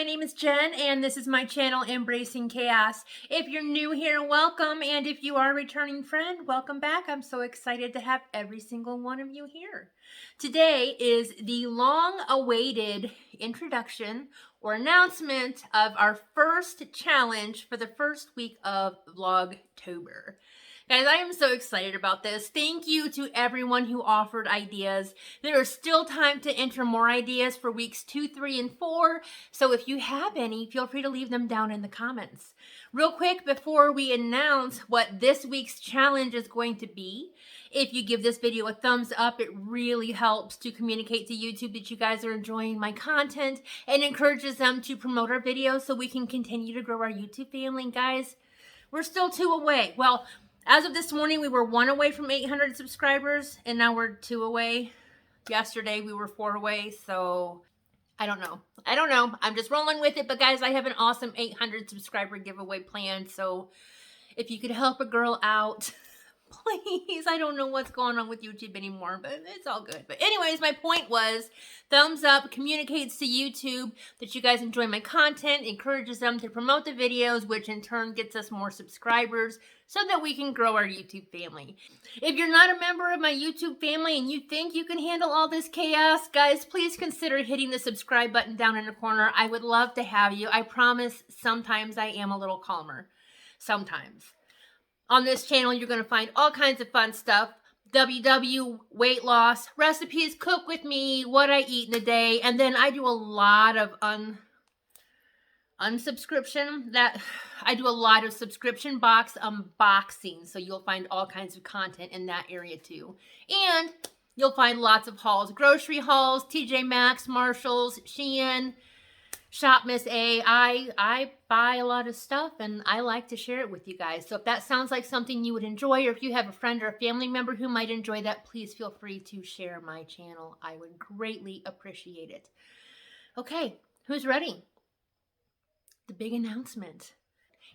name is Jen, and this is my channel, Embracing Chaos. If you're new here, welcome, and if you are a returning friend, welcome back. I'm so excited to have every single one of you here. Today is the long-awaited introduction or announcement of our first challenge for the first week of Vlogtober. Guys, I am so excited about this. Thank you to everyone who offered ideas. There is still time to enter more ideas for weeks 2, 3, and 4. So if you have any, feel free to leave them down in the comments. Real quick, before we announce what this week's challenge is going to be, if you give this video a thumbs up, it really helps to communicate to YouTube that you guys are enjoying my content and encourages them to promote our videos so we can continue to grow our YouTube family. Guys, we're still 2 away. Well, as of this morning, we were 1 away from 800 subscribers, and now we're 2 away. Yesterday, we were 4 away, so I don't know. I'm just rolling with it, but guys, I have an awesome 800 subscriber giveaway planned, so if you could help a girl out, please. I don't know what's going on with YouTube anymore, but it's all good. But anyways, my point was, thumbs up communicates to YouTube that you guys enjoy my content, encourages them to promote the videos, which in turn gets us more subscribers so that we can grow our YouTube family. If you're not a member of my YouTube family and you think you can handle all this chaos, guys, please consider hitting the subscribe button down in the corner. I would love to have you. I promise sometimes I am a little calmer. Sometimes. On this channel, you're going to find all kinds of fun stuff. WW, weight loss, recipes, cook with me, what I eat in a day. And then I do a lot of I do a lot of subscription box unboxing. So you'll find all kinds of content in that area too. And you'll find lots of hauls, grocery hauls, TJ Maxx, Marshalls, Shein, Shop Miss A. I buy a lot of stuff and I like to share it with you guys. So if that sounds like something you would enjoy, or if you have a friend or a family member who might enjoy that, please feel free to share my channel. I would greatly appreciate it. Okay, who's ready? The big announcement.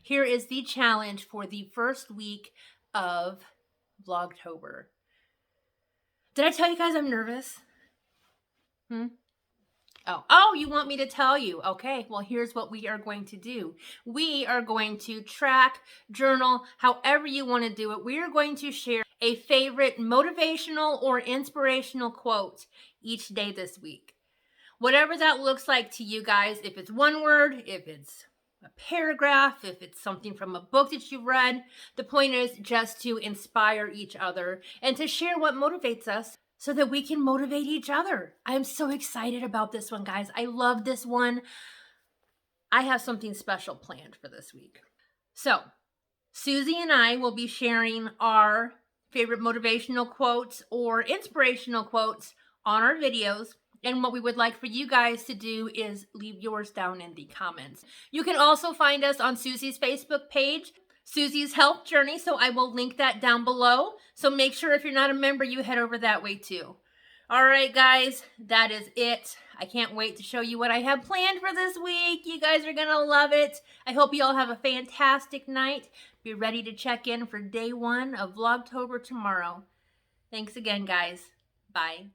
Here is the challenge for the first week of Vlogtober. Did I tell you guys I'm nervous? Oh, you want me to tell you? Okay, well, here's what we are going to do. We are going to track, journal, however you want to do it. We are going to share a favorite motivational or inspirational quote each day this week. Whatever that looks like to you guys, if it's one word, if it's a paragraph, if it's something from a book that you've read, the point is just to inspire each other and to share what motivates us, so that we can motivate each other. I am so excited about this one, guys. I love this one. I have something special planned for this week. So, Suzy and I will be sharing our favorite motivational quotes or inspirational quotes on our videos. And what we would like for you guys to do is leave yours down in the comments. You can also find us on Suzy's Facebook page, Suzy's Health Journey, so I will link that down below. So make sure if you're not a member, you head over that way too. All right, guys, that is it. I can't wait to show you what I have planned for this week. You guys are going to love it. I hope you all have a fantastic night. Be ready to check in for day 1 of Vlogtober tomorrow. Thanks again, guys. Bye.